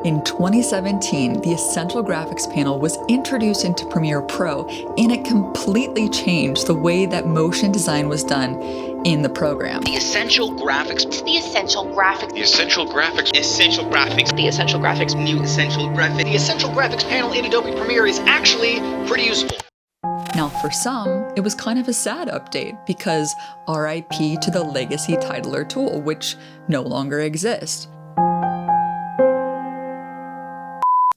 In 2017, the Essential Graphics panel was introduced into Premiere Pro, and it completely changed the way that motion design was done in the program. The Essential Graphics. The Essential Graphics. The Essential Graphics. Essential Graphics. The Essential Graphics. New Essential Graphics. The Essential Graphics panel in Adobe Premiere is actually pretty useful. Now, for some, it was kind of a sad update because RIP to the legacy titler tool, which no longer exists.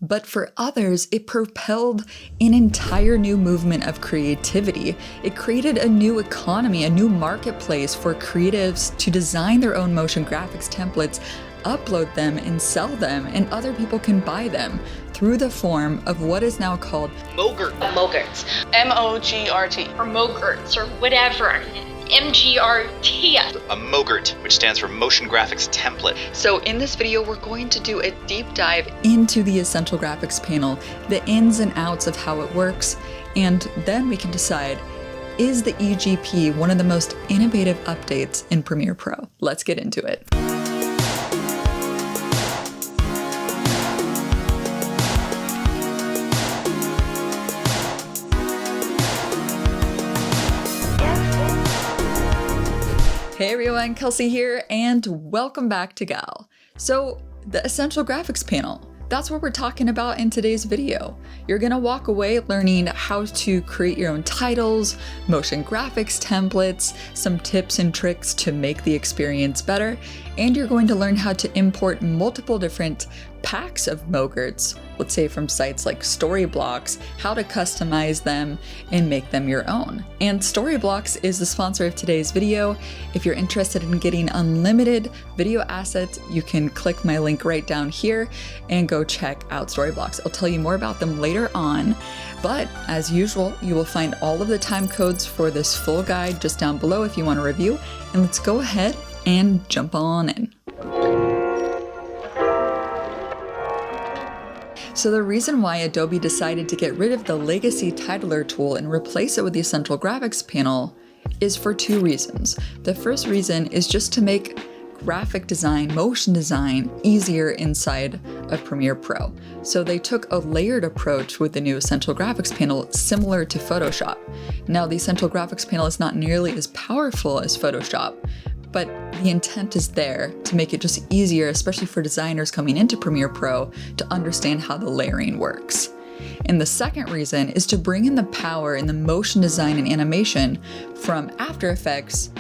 But for others, it propelled an entire new movement of creativity. It created a new economy, a new marketplace for creatives to design their own motion graphics templates, upload them and sell them, and other people can buy them through the form of what is now called MOGRT. MOGRTs. MOGRT. Or MOGRTs or whatever. MGRT. A MOGRT, which stands for Motion Graphics Template. So in this video, we're going to do a deep dive into the Essential Graphics panel, the ins and outs of how it works, and then we can decide, is the EGP one of the most innovative updates in Premiere Pro? Let's get into it. Hey everyone, Kelsey here, and welcome back to Gal. So, the Essential Graphics panel, that's what we're talking about in today's video. You're gonna walk away learning how to create your own titles, motion graphics templates, some tips and tricks to make the experience better, and you're going to learn how to import multiple different packs of MOGRTs, let's say from sites like Storyblocks, how to customize them and make them your own. And Storyblocks is the sponsor of today's video. If you're interested in getting unlimited video assets, you can click my link right down here and go check out Storyblocks. I'll tell you more about them later on, but as usual, you will find all of the time codes for this full guide just down below if you want to review. And let's go ahead and jump on in. So the reason why Adobe decided to get rid of the legacy titler tool and replace it with the Essential Graphics panel is for two reasons. The first reason is just to make graphic design, motion design easier inside of Premiere Pro. So they took a layered approach with the new Essential Graphics panel similar to Photoshop. Now the Essential Graphics panel is not nearly as powerful as Photoshop, but the intent is there to make it just easier, especially for designers coming into Premiere Pro, to understand how the layering works. And the second reason is to bring in the power in the motion design and animation from After Effects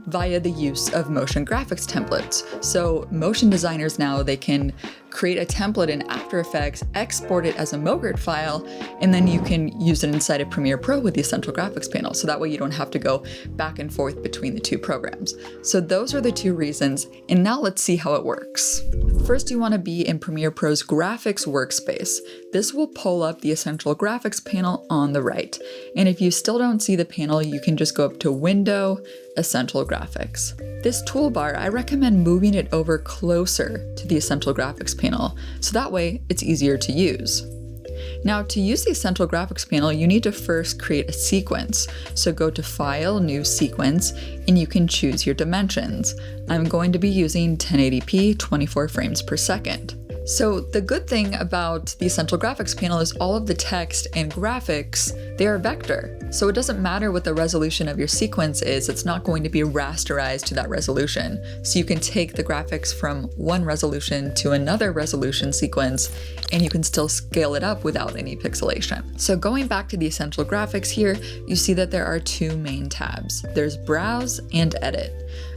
via the use of motion graphics templates. So motion designers now, they can create a template in After Effects, export it as a MOGRT file, and then you can use it inside of Premiere Pro with the Essential Graphics panel. So that way you don't have to go back and forth between the two programs. So those are the two reasons, and now let's see how it works. First, you want to be in Premiere Pro's graphics workspace. This will pull up the Essential Graphics panel on the right. And if you still don't see the panel, you can just go up to Window, Essential Graphics. This toolbar, I recommend moving it over closer to the Essential Graphics panel, so that way it's easier to use. Now, to use the Essential Graphics panel, you need to first create a sequence. So go to File, New Sequence, and you can choose your dimensions. I'm going to be using 1080p, 24 frames per second. So the good thing about the Essential Graphics panel is all of the text and graphics, they are vector. So it doesn't matter what the resolution of your sequence is, it's not going to be rasterized to that resolution. So you can take the graphics from one resolution to another resolution sequence, and you can still scale it up without any pixelation. So going back to the Essential Graphics here, you see that there are two main tabs. There's Browse and Edit.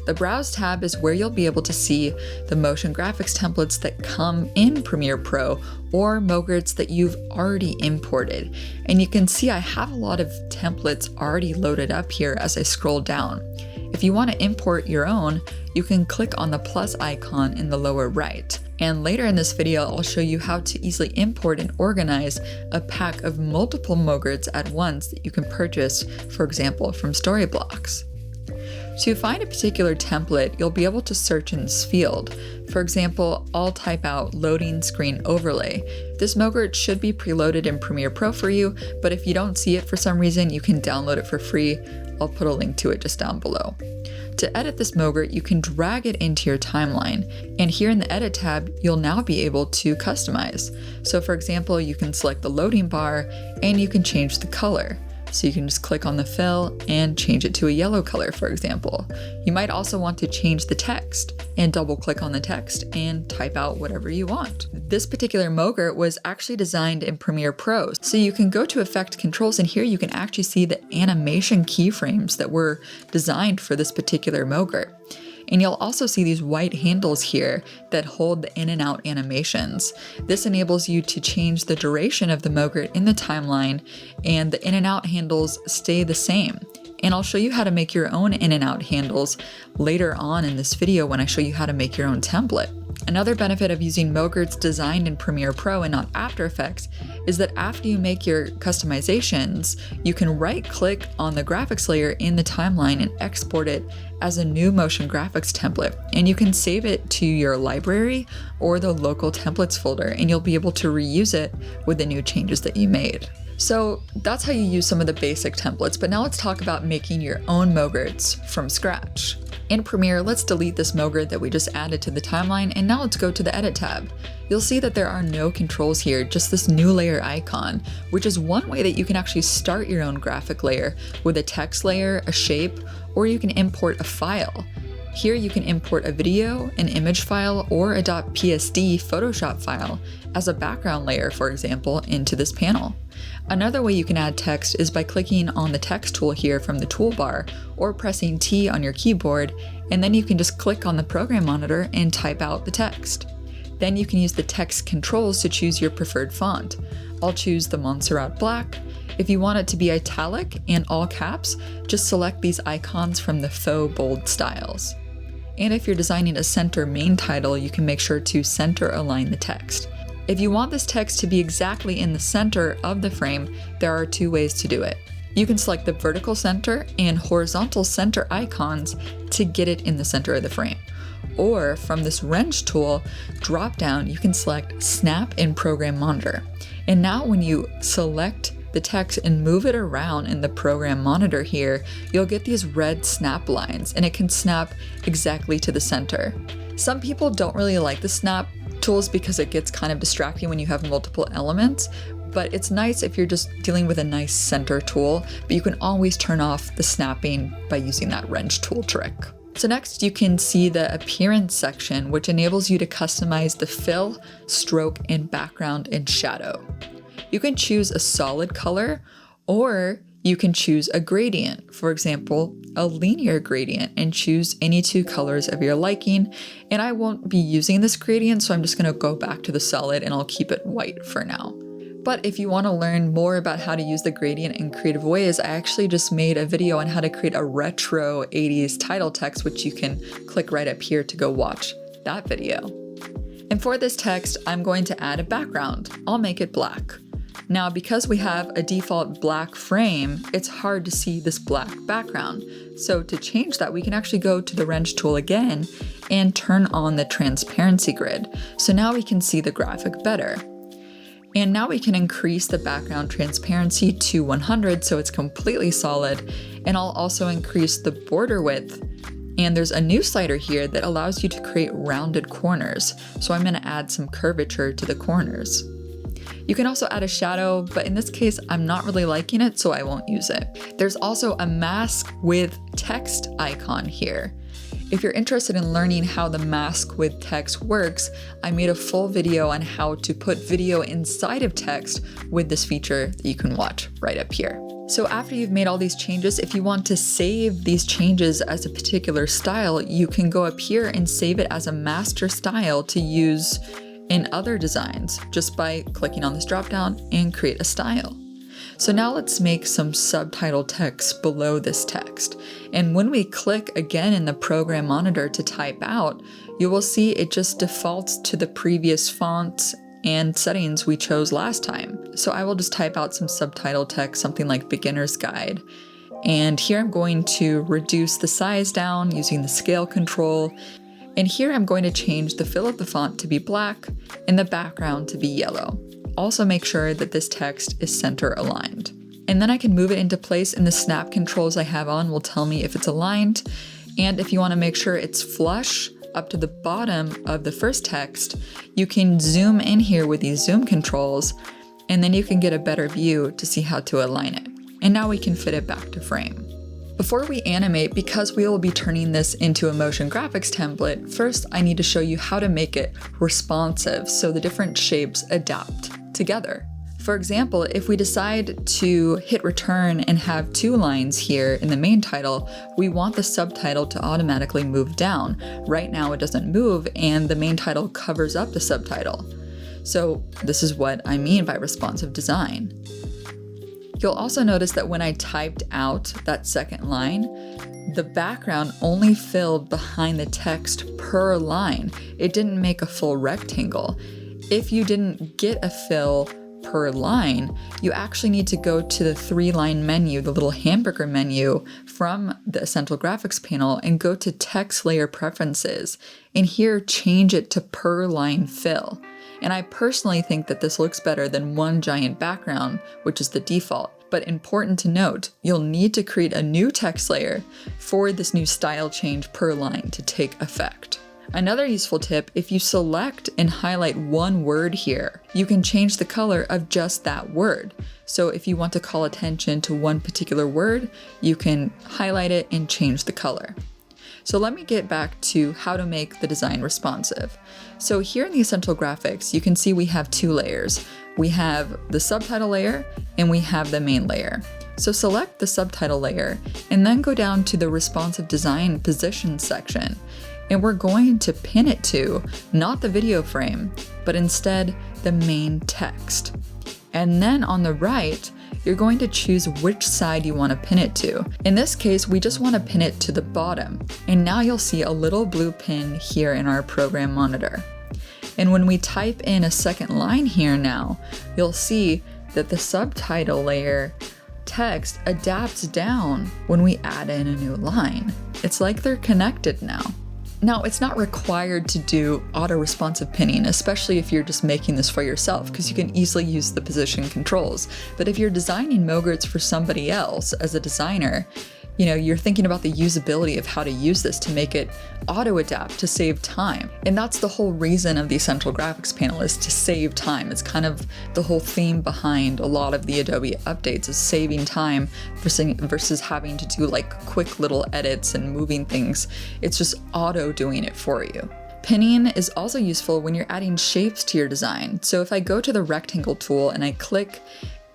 The Browse tab is where you'll be able to see the motion graphics templates that come in Premiere Pro or MOGRTs that you've already imported. And you can see I have a lot of templates already loaded up here as I scroll down. If you want to import your own, you can click on the plus icon in the lower right. And later in this video, I'll show you how to easily import and organize a pack of multiple MOGRTs at once that you can purchase, for example, from Storyblocks. To find a particular template, you'll be able to search in this field. For example, I'll type out loading screen overlay. This MOGRT should be preloaded in Premiere Pro for you, but if you don't see it for some reason, you can download it for free. I'll put a link to it just down below. To edit this MOGRT, you can drag it into your timeline, and here in the Edit tab, you'll now be able to customize. So for example, you can select the loading bar, and you can change the color. So you can just click on the fill and change it to a yellow color, for example. You might also want to change the text and double click on the text and type out whatever you want. This particular MOGRT was actually designed in Premiere Pro. So you can go to Effect Controls, and here you can actually see the animation keyframes that were designed for this particular MOGRT. And you'll also see these white handles here that hold the in and out animations. This enables you to change the duration of the MOGRT in the timeline, and the in and out handles stay the same. And I'll show you how to make your own in and out handles later on in this video when I show you how to make your own template. Another benefit of using MOGRTs designed in Premiere Pro and not After Effects is that after you make your customizations, you can right-click on the graphics layer in the timeline and export it as a new motion graphics template. And you can save it to your library or the local templates folder, and you'll be able to reuse it with the new changes that you made. So that's how you use some of the basic templates, but now let's talk about making your own MOGRTs from scratch. In Premiere, let's delete this MOGRT that we just added to the timeline, and now let's go to the Edit tab. You'll see that there are no controls here, just this new layer icon, which is one way that you can actually start your own graphic layer with a text layer, a shape, or you can import a file. Here you can import a video, an image file, or a .psd Photoshop file as a background layer, for example, into this panel. Another way you can add text is by clicking on the text tool here from the toolbar or pressing T on your keyboard, and then you can just click on the program monitor and type out the text. Then you can use the text controls to choose your preferred font. I'll choose the Montserrat Black. If you want it to be italic and all caps, just select these icons from the faux bold styles. And if you're designing a center main title, you can make sure to center align the text. If you want this text to be exactly in the center of the frame, there are two ways to do it. You can select the vertical center and horizontal center icons to get it in the center of the frame. Or from this wrench tool drop down, you can select Snap in Program Monitor. And now when you select the text and move it around in the program monitor here, you'll get these red snap lines, and it can snap exactly to the center. Some people don't really like the snap tools because it gets kind of distracting when you have multiple elements, but it's nice if you're just dealing with a nice center tool, but you can always turn off the snapping by using that wrench tool trick. So next you can see the appearance section, which enables you to customize the fill, stroke, and background and shadow. You can choose a solid color, or you can choose a gradient, for example, a linear gradient, and choose any two colors of your liking. And I won't be using this gradient, so I'm just gonna go back to the solid and I'll keep it white for now. But if you want to learn more about how to use the gradient in creative ways, I actually just made a video on how to create a retro 80s title text, which you can click right up here to go watch that video. And for this text, I'm going to add a background. I'll make it black. Now, because we have a default black frame, it's hard to see this black background. So to change that, we can actually go to the wrench tool again and turn on the transparency grid. So now we can see the graphic better. And now we can increase the background transparency to 100 so it's completely solid. And I'll also increase the border width. And there's a new slider here that allows you to create rounded corners. So I'm going to add some curvature to the corners. You can also add a shadow, but in this case, I'm not really liking it, so I won't use it. There's also a mask with text icon here. If you're interested in learning how the mask with text works, I made a full video on how to put video inside of text with this feature that you can watch right up here. So after you've made all these changes, if you want to save these changes as a particular style, you can go up here and save it as a master style to use in other designs just by clicking on this dropdown and create a style. So now let's make some subtitle text below this text. And when we click again in the program monitor to type out, you will see it just defaults to the previous fonts and settings we chose last time. So I will just type out some subtitle text, something like beginner's guide. And here I'm going to reduce the size down using the scale control. And here I'm going to change the fill of the font to be black and the background to be yellow. Also make sure that this text is center aligned. And then I can move it into place, and the snap controls I have on will tell me if it's aligned. And if you want to make sure it's flush up to the bottom of the first text, you can zoom in here with these zoom controls, and then you can get a better view to see how to align it. And now we can fit it back to frame. Before we animate, because we will be turning this into a motion graphics template, first I need to show you how to make it responsive so the different shapes adapt together. For example, if we decide to hit return and have 2 lines here in the main title, we want the subtitle to automatically move down. Right now it doesn't move and the main title covers up the subtitle. So this is what I mean by responsive design. You'll also notice that when I typed out that second line, the background only filled behind the text per line. It didn't make a full rectangle. If you didn't get a fill per line, you actually need to go to the 3-line menu, the little hamburger menu from the Essential Graphics panel, and go to Text Layer Preferences, and here change it to per line fill. And I personally think that this looks better than one giant background, which is the default. But important to note, you'll need to create a new text layer for this new style change per line to take effect. Another useful tip, if you select and highlight one word here, you can change the color of just that word. So if you want to call attention to one particular word, you can highlight it and change the color. So let me get back to how to make the design responsive. So here in the Essential Graphics, you can see we have 2 layers. We have the subtitle layer and we have the main layer. So select the subtitle layer and then go down to the responsive design position section. And we're going to pin it to not the video frame, but instead the main text. And then on the right, you're going to choose which side you want to pin it to. In this case, we just want to pin it to the bottom. And now you'll see a little blue pin here in our program monitor. And when we type in a second line here now, you'll see that the subtitle layer text adapts down when we add in a new line. It's like they're connected now. Now, it's not required to do auto-responsive pinning, especially if you're just making this for yourself, because you can easily use the position controls. But if you're designing MOGRTs for somebody else as a designer, you're thinking about the usability of how to use this to make it auto-adapt to save time. And that's the whole reason of the Essential Graphics panel, is to save time. It's kind of the whole theme behind a lot of the Adobe updates, is saving time versus having to do like quick little edits and moving things. It's just auto doing it for you. Pinning is also useful when you're adding shapes to your design. So if I go to the rectangle tool and I click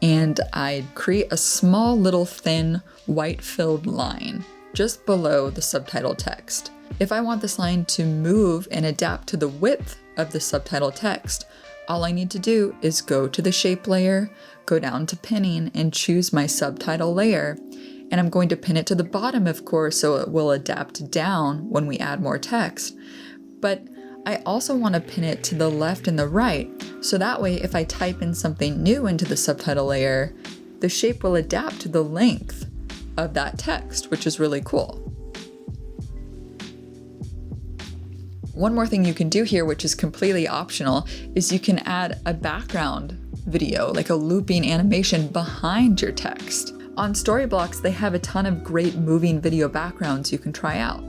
and I create a small little thin white filled line just below the subtitle text. If I want this line to move and adapt to the width of the subtitle text, all I need to do is go to the shape layer, go down to pinning and choose my subtitle layer. And I'm going to pin it to the bottom, of course, so it will adapt down when we add more text. But I also want to pin it to the left and the right, so that way if I type in something new into the subtitle layer, the shape will adapt to the length of that text, which is really cool. One more thing you can do here, which is completely optional, is you can add a background video, like a looping animation behind your text. On Storyblocks, they have a ton of great moving video backgrounds you can try out.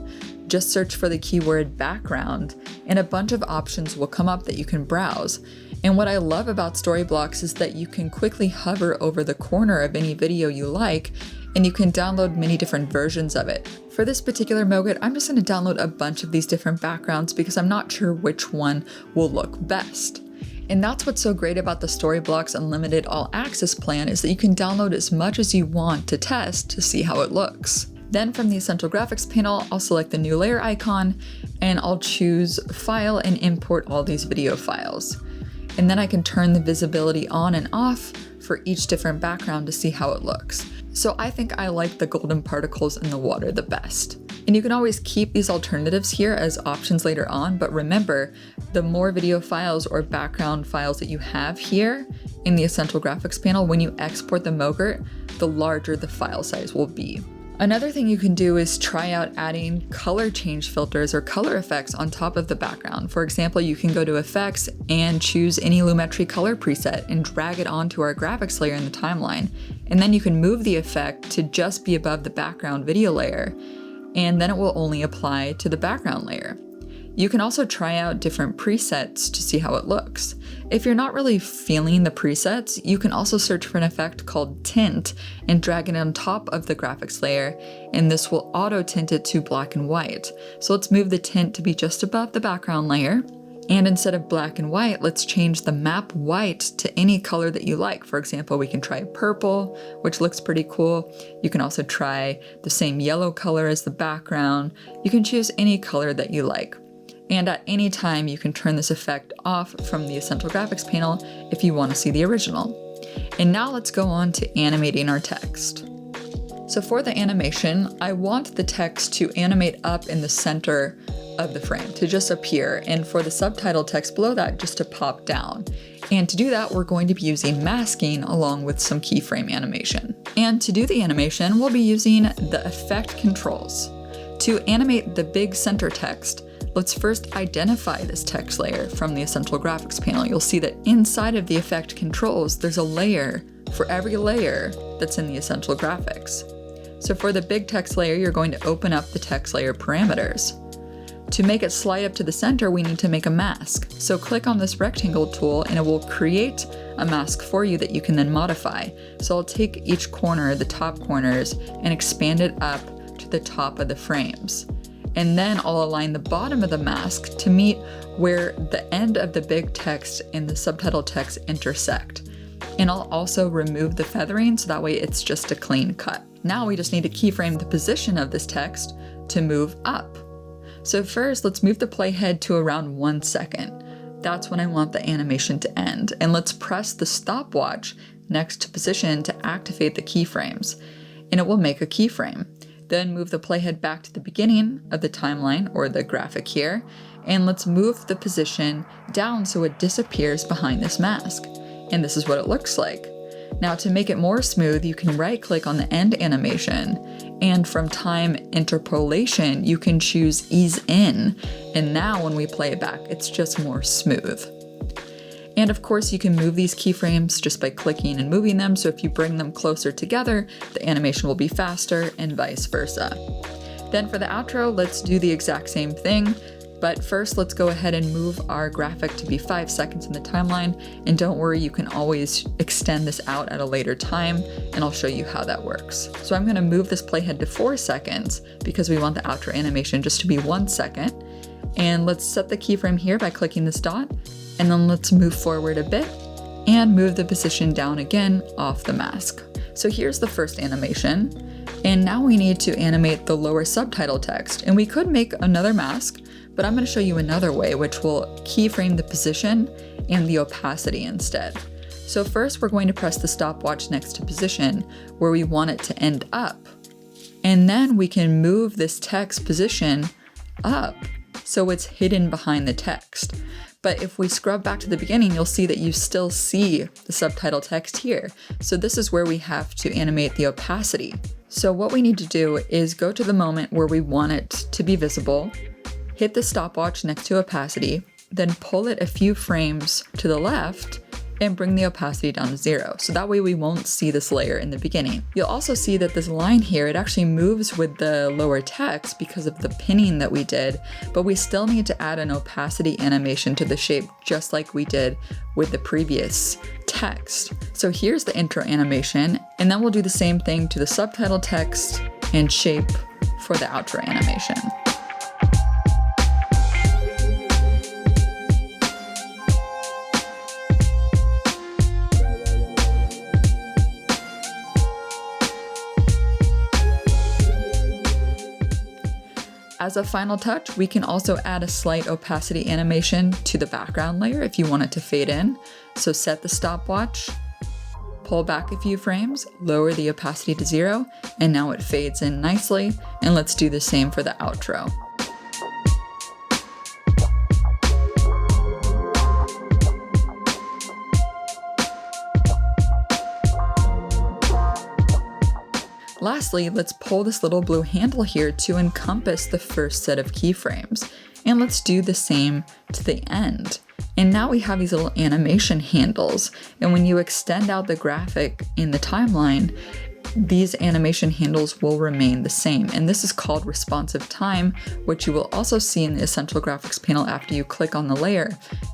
Just search for the keyword background and a bunch of options will come up that you can browse. And what I love about Storyblocks is that you can quickly hover over the corner of any video you like, and you can download many different versions of it. For this particular MOGRT, I'm just going to download a bunch of these different backgrounds because I'm not sure which one will look best. And that's what's so great about the Storyblocks Unlimited All Access plan, is that you can download as much as you want to test to see how it looks. Then from the Essential Graphics panel, I'll select the new layer icon and I'll choose File and import all these video files. And then I can turn the visibility on and off for each different background to see how it looks. So I think I like the golden particles in the water the best. And you can always keep these alternatives here as options later on, but remember, the more video files or background files that you have here, in the Essential Graphics panel, when you export the MOGRT, the larger the file size will be. Another thing you can do is try out adding color change filters or color effects on top of the background. For example, you can go to Effects and choose any Lumetri color preset and drag it onto our graphics layer in the timeline. And then you can move the effect to just be above the background video layer, and then it will only apply to the background layer. You can also try out different presets to see how it looks. If you're not really feeling the presets, you can also search for an effect called tint and drag it on top of the graphics layer, and this will auto tint it to black and white. So let's move the tint to be just above the background layer. And instead of black and white, let's change the map white to any color that you like. For example, we can try purple, which looks pretty cool. You can also try the same yellow color as the background. You can choose any color that you like. And at any time, you can turn this effect off from the Essential Graphics panel if you want to see the original. And now let's go on to animating our text. So for the animation, I want the text to animate up in the center of the frame, to just appear, and for the subtitle text below that just to pop down. And to do that, we're going to be using masking along with some keyframe animation. And to do the animation, we'll be using the effect controls. To animate the big center text, let's first identify this text layer from the Essential Graphics panel. You'll see that inside of the effect controls, there's a layer for every layer that's in the Essential Graphics. So for the big text layer, you're going to open up the text layer parameters. To make it slide up to the center, we need to make a mask. So click on this rectangle tool and it will create a mask for you that you can then modify. So I'll take each corner, the top corners, and expand it up to the top of the frames. And then I'll align the bottom of the mask to meet where the end of the big text and the subtitle text intersect. And I'll also remove the feathering so that way it's just a clean cut. Now we just need to keyframe the position of this text to move up. So first, let's move the playhead to around 1 second. That's when I want the animation to end. And let's press the stopwatch next to position to activate the keyframes. And it will make a keyframe. Then move the playhead back to the beginning of the timeline or the graphic here, and let's move the position down so it disappears behind this mask. And this is what it looks like. Now to make it more smooth, you can right click on the end animation, and from time interpolation, you can choose ease in. And now when we play it back, it's just more smooth. And of course, you can move these keyframes just by clicking and moving them, so if you bring them closer together, the animation will be faster and vice versa. Then for the outro, let's do the exact same thing, but first let's go ahead and move our graphic to be 5 seconds in the timeline, and don't worry, you can always extend this out at a later time, and I'll show you how that works. So I'm gonna move this playhead to 4 seconds because we want the outro animation just to be 1 second. And let's set the keyframe here by clicking this dot, and then let's move forward a bit and move the position down again off the mask. So here's the first animation, and now we need to animate the lower subtitle text. And we could make another mask, but I'm going to show you another way, which will keyframe the position and the opacity instead. So first we're going to press the stopwatch next to position where we want it to end up. And then we can move this text position up so it's hidden behind the text. But if we scrub back to the beginning, you'll see that you still see the subtitle text here. So this is where we have to animate the opacity. So what we need to do is go to the moment where we want it to be visible, hit the stopwatch next to opacity, then pull it a few frames to the left and bring the opacity down to 0. So that way we won't see this layer in the beginning. You'll also see that this line here, it actually moves with the lower text because of the pinning that we did, but we still need to add an opacity animation to the shape just like we did with the previous text. So here's the intro animation, and then we'll do the same thing to the subtitle text and shape for the outro animation. As a final touch, we can also add a slight opacity animation to the background layer if you want it to fade in. So set the stopwatch, pull back a few frames, lower the opacity to 0, and now it fades in nicely. And let's do the same for the outro. Lastly, let's pull this little blue handle here to encompass the first set of keyframes. And let's do the same to the end. And now we have these little animation handles. And when you extend out the graphic in the timeline, these animation handles will remain the same. And this is called responsive time, which you will also see in the Essential Graphics panel after you click on the layer.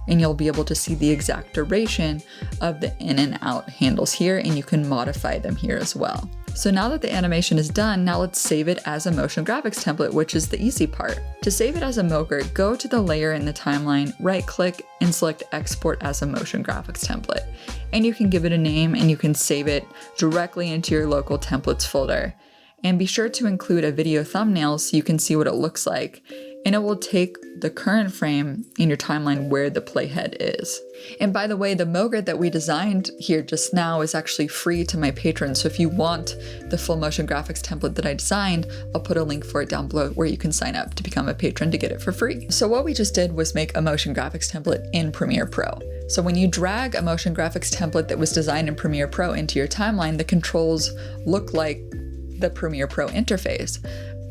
And you'll be able to see the exact duration of the in and out handles here, and you can modify them here as well. So now that the animation is done, now let's save it as a motion graphics template, which is the easy part. To save it as a MOGRT, go to the layer in the timeline, right click, and select Export as a motion graphics template. And you can give it a name and you can save it directly into your local templates folder. And be sure to include a video thumbnail so you can see what it looks like. And it will take the current frame in your timeline where the playhead is. And by the way, the MOGRT that we designed here just now is actually free to my patrons. So if you want the full motion graphics template that I designed, I'll put a link for it down below where you can sign up to become a patron to get it for free. So what we just did was make a motion graphics template in Premiere Pro. So when you drag a motion graphics template that was designed in Premiere Pro into your timeline, the controls look like the Premiere Pro interface.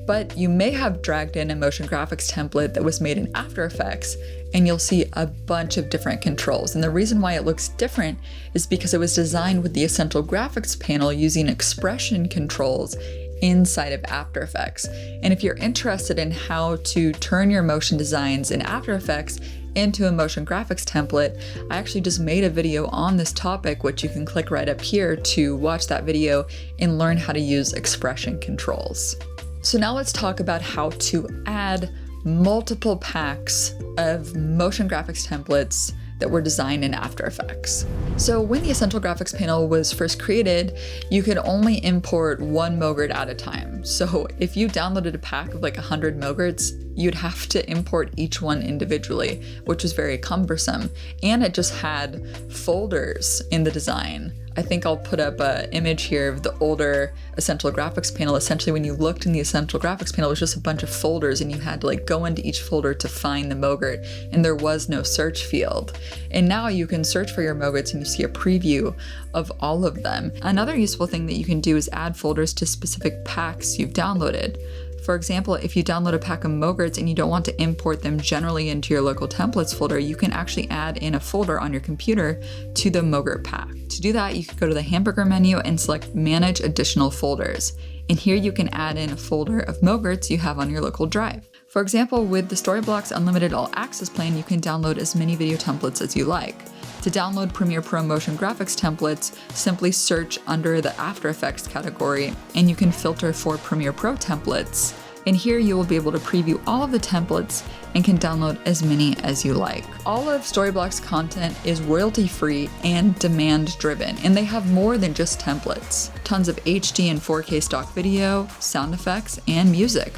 But you may have dragged in a motion graphics template that was made in After Effects, and you'll see a bunch of different controls. And the reason why it looks different is because it was designed with the Essential Graphics panel using expression controls inside of After Effects. And if you're interested in how to turn your motion designs in After Effects into a motion graphics template, I actually just made a video on this topic, which you can click right up here to watch that video and learn how to use expression controls. So now let's talk about how to add multiple packs of motion graphics templates that were designed in After Effects. So when the Essential Graphics panel was first created, you could only import one MOGRT at a time. So if you downloaded a pack of like 100 MOGRTs, you'd have to import each one individually, which was very cumbersome. And it just had folders in the design. I think I'll put up an image here of the older Essential Graphics panel. Essentially, when you looked in the Essential Graphics panel, it was just a bunch of folders and you had to like go into each folder to find the MOGRT, and there was no search field. And now you can search for your MOGRTs and you see a preview of all of them. Another useful thing that you can do is add folders to specific packs you've downloaded. For example, if you download a pack of MOGRTs and you don't want to import them generally into your local templates folder, you can actually add in a folder on your computer to the MOGRT pack. To do that, you can go to the hamburger menu and select Manage Additional Folders. And here you can add in a folder of MOGRTs you have on your local drive. For example, with the Storyblocks Unlimited All Access plan, you can download as many video templates as you like. To download Premiere Pro motion graphics templates, simply search under the After Effects category, and you can filter for Premiere Pro templates. And here you will be able to preview all of the templates and can download as many as you like. All of Storyblocks content is royalty-free and demand-driven, and they have more than just templates. Tons of HD and 4K stock video, sound effects, and music.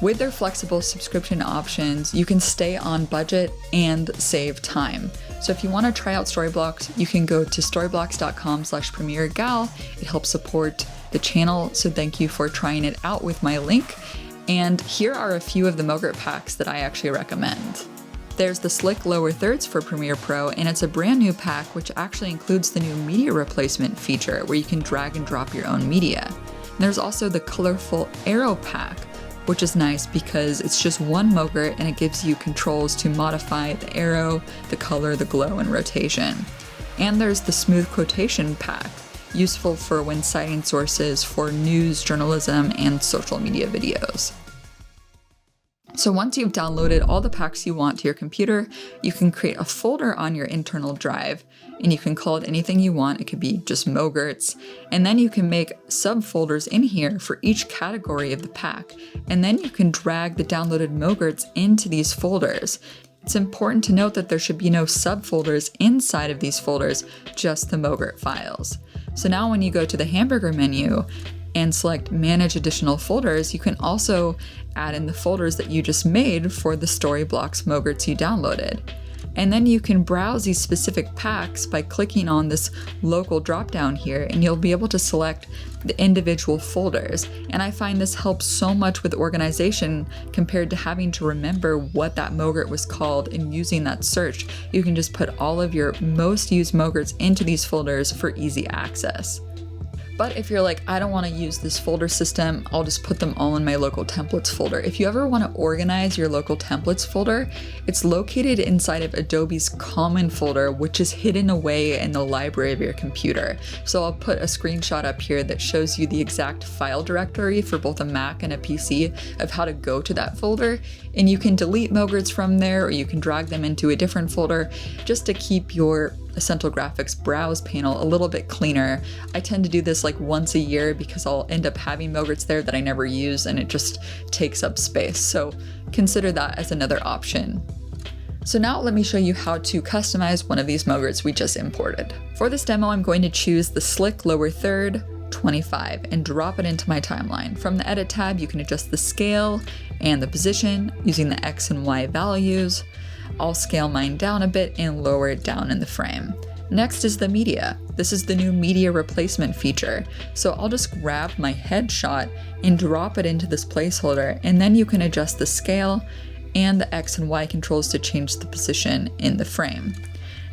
With their flexible subscription options, you can stay on budget and save time. So if you want to try out Storyblocks, you can go to storyblocks.com/premieregal. It helps support the channel, so thank you for trying it out with my link. And here are a few of the MOGRT packs that I actually recommend. There's the Slick Lower Thirds for Premiere Pro, and it's a brand new pack which actually includes the new media replacement feature where you can drag and drop your own media. And there's also the Colorful Arrow pack, which is nice because it's just one MOGRT and it gives you controls to modify the arrow, the color, the glow, and rotation. And there's the Smooth Quotation pack, useful for when citing sources for news, journalism, and social media videos. So once you've downloaded all the packs you want to your computer, you can create a folder on your internal drive, and you can call it anything you want. It could be just MOGRTs, and then you can make subfolders in here for each category of the pack, and then you can drag the downloaded MOGRTs into these folders. It's important to note that there should be no subfolders inside of these folders, just the MOGRT files. So now when you go to the hamburger menu and select Manage Additional Folders, you can also add in the folders that you just made for the Storyblocks MOGRTs you downloaded. And then you can browse these specific packs by clicking on this local dropdown here, and you'll be able to select the individual folders. And I find this helps so much with organization compared to having to remember what that MOGRT was called and using that search. You can just put all of your most used MOGRTs into these folders for easy access. But if you're like, I don't want to use this folder system, I'll just put them all in my local templates folder. If you ever want to organize your local templates folder, it's located inside of Adobe's common folder, which is hidden away in the library of your computer. So I'll put a screenshot up here that shows you the exact file directory for both a Mac and a PC of how to go to that folder. And you can delete MOGRTs from there, or you can drag them into a different folder just to keep your Essential Graphics browse panel a little bit cleaner. I tend to do this like once a year because I'll end up having MOGRTs there that I never use and it just takes up space. So consider that as another option. So now let me show you how to customize one of these MOGRTs we just imported. For this demo, I'm going to choose the slick lower third 25 and drop it into my timeline. From the edit tab, you can adjust the scale and the position using the X and Y values. I'll scale mine down a bit and lower it down in the frame. Next is the media. This is the new media replacement feature. So I'll just grab my headshot and drop it into this placeholder, and then you can adjust the scale and the X and Y controls to change the position in the frame.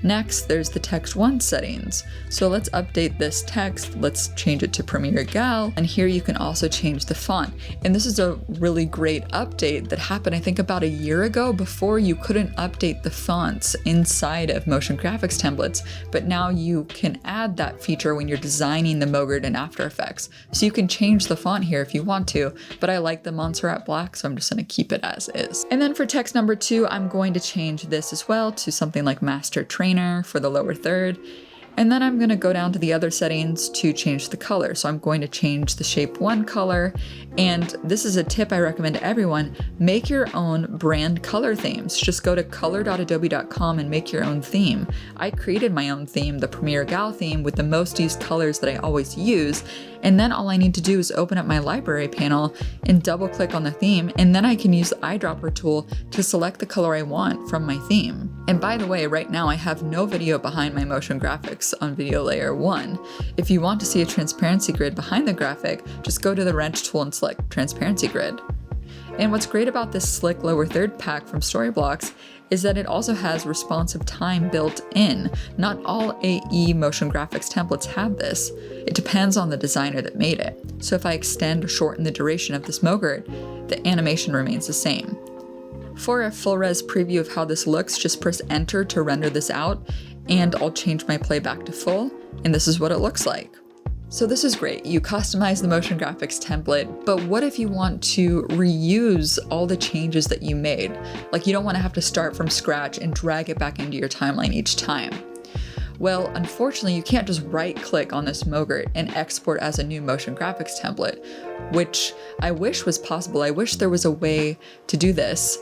Next, there's the text 1 settings. So let's update this text. Let's change it to Premier Gal. And here you can also change the font. And this is a really great update that happened, I think, about a year ago. Before, you couldn't update the fonts inside of motion graphics templates, but now you can add that feature when you're designing the MOGRT in After Effects. So you can change the font here if you want to, but I like the Montserrat black, so I'm just gonna keep it as is. And then for text number 2, I'm going to change this as well to something like Master Trainer for the lower third. And then I'm going to go down to the other settings to change the color. So I'm going to change the shape 1 color. And this is a tip I recommend to everyone. Make your own brand color themes. Just go to color.adobe.com and make your own theme. I created my own theme, the Premier Gal theme, with the most used colors that I always use. And then all I need to do is open up my library panel and double click on the theme. And then I can use the eyedropper tool to select the color I want from my theme. And by the way, right now I have no video behind my motion graphics on video layer 1. If you want to see a transparency grid behind the graphic, just go to the wrench tool and select transparency grid. And what's great about this slick lower third pack from Storyblocks is that it also has responsive time built in. Not all AE motion graphics templates have this. It depends on the designer that made it. So if I extend or shorten the duration of this MOGRT, the animation remains the same. For a full res preview of how this looks, just press enter to render this out, and I'll change my playback to full, and this is what it looks like. So this is great. You customize the motion graphics template, but what if you want to reuse all the changes that you made? Like, you don't want to have to start from scratch and drag it back into your timeline each time. Well, unfortunately, you can't just right-click on this MOGRT and export as a new motion graphics template, which I wish was possible. I wish there was a way to do this.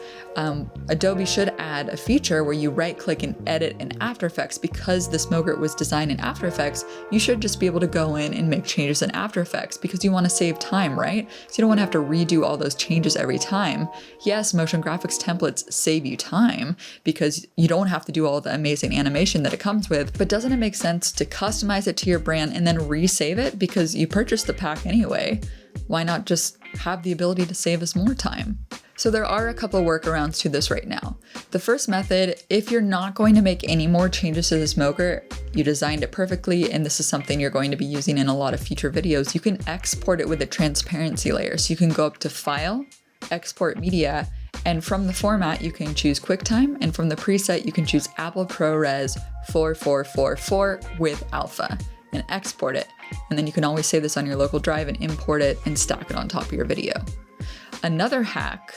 Adobe should add a feature where you right-click and edit in After Effects. Because this MOGRT was designed in After Effects, you should just be able to go in and make changes in After Effects because you want to save time, right? So you don't want to have to redo all those changes every time. Yes, motion graphics templates save you time because you don't have to do all the amazing animation that it comes with, but doesn't it make sense to customize it to your brand and then resave it because you purchased the pack anyway? Why not just have the ability to save us more time? So there are a couple workarounds to this right now. The first method, if you're not going to make any more changes to this MOGRT, you designed it perfectly, and this is something you're going to be using in a lot of future videos, you can export it with a transparency layer. So you can go up to File, Export Media, and from the format, you can choose QuickTime, and from the preset, you can choose Apple ProRes 4444 with Alpha, and export it. And then you can always save this on your local drive and import it and stack it on top of your video. Another hack,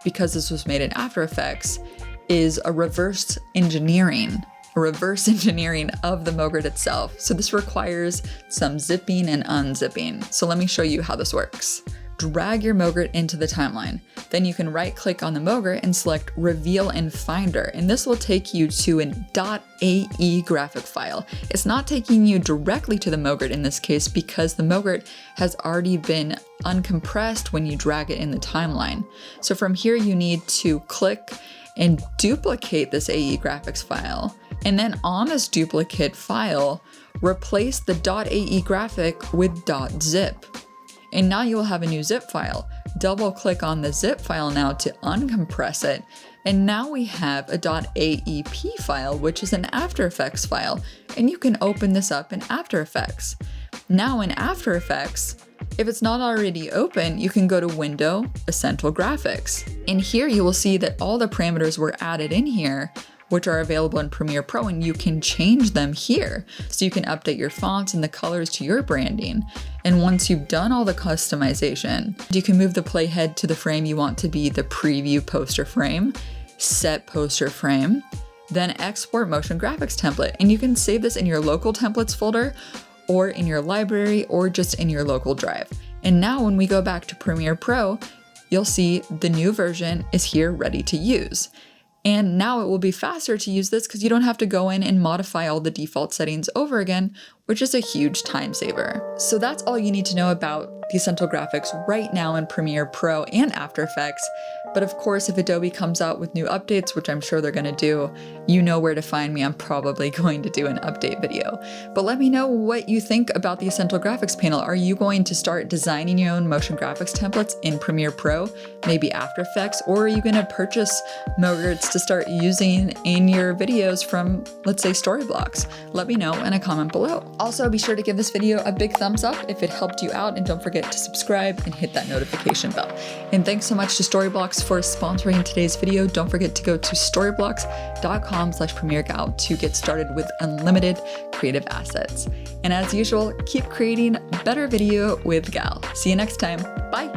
because this was made in After Effects, is a reverse engineering of the MOGRT itself. So this requires some zipping and unzipping. So let me show you how this works. Drag your MOGRT into the timeline. Then you can right-click on the MOGRT and select Reveal in Finder, and this will take you to an .ae graphic file. It's not taking you directly to the MOGRT in this case because the MOGRT has already been uncompressed when you drag it in the timeline. So from here you need to click and duplicate this AE graphics file, and then on this duplicate file, replace the .ae graphic with .zip. And now you will have a new zip file. Double click on the zip file now to uncompress it. And now we have a .aep file, which is an After Effects file. And you can open this up in After Effects. Now in After Effects, if it's not already open, you can go to Window, Essential Graphics. In here, you will see that all the parameters were added in here, which are available in Premiere Pro, and you can change them here. So you can update your fonts and the colors to your branding. And once you've done all the customization, you can move the playhead to the frame you want to be the preview poster frame, set poster frame, then export motion graphics template. And you can save this in your local templates folder, or in your library, or just in your local drive. And now when we go back to Premiere Pro, you'll see the new version is here ready to use. And now it will be faster to use this because you don't have to go in and modify all the default settings over again, which is a huge time saver. So that's all you need to know about the Essential Graphics right now in Premiere Pro and After Effects. But of course, if Adobe comes out with new updates, which I'm sure they're gonna do, you know where to find me. I'm probably going to do an update video. But let me know what you think about the Essential Graphics panel. Are you going to start designing your own motion graphics templates in Premiere Pro, maybe After Effects, or are you gonna purchase MOGRTs to start using in your videos from, let's say, Storyblocks? Let me know in a comment below. Also, be sure to give this video a big thumbs up if it helped you out, and don't forget to subscribe and hit that notification bell. And thanks so much to Storyblocks for sponsoring today's video. Don't forget to go to storyblocks.com/premieregal to get started with unlimited creative assets. And as usual, keep creating better video with Gal. See you next time. Bye.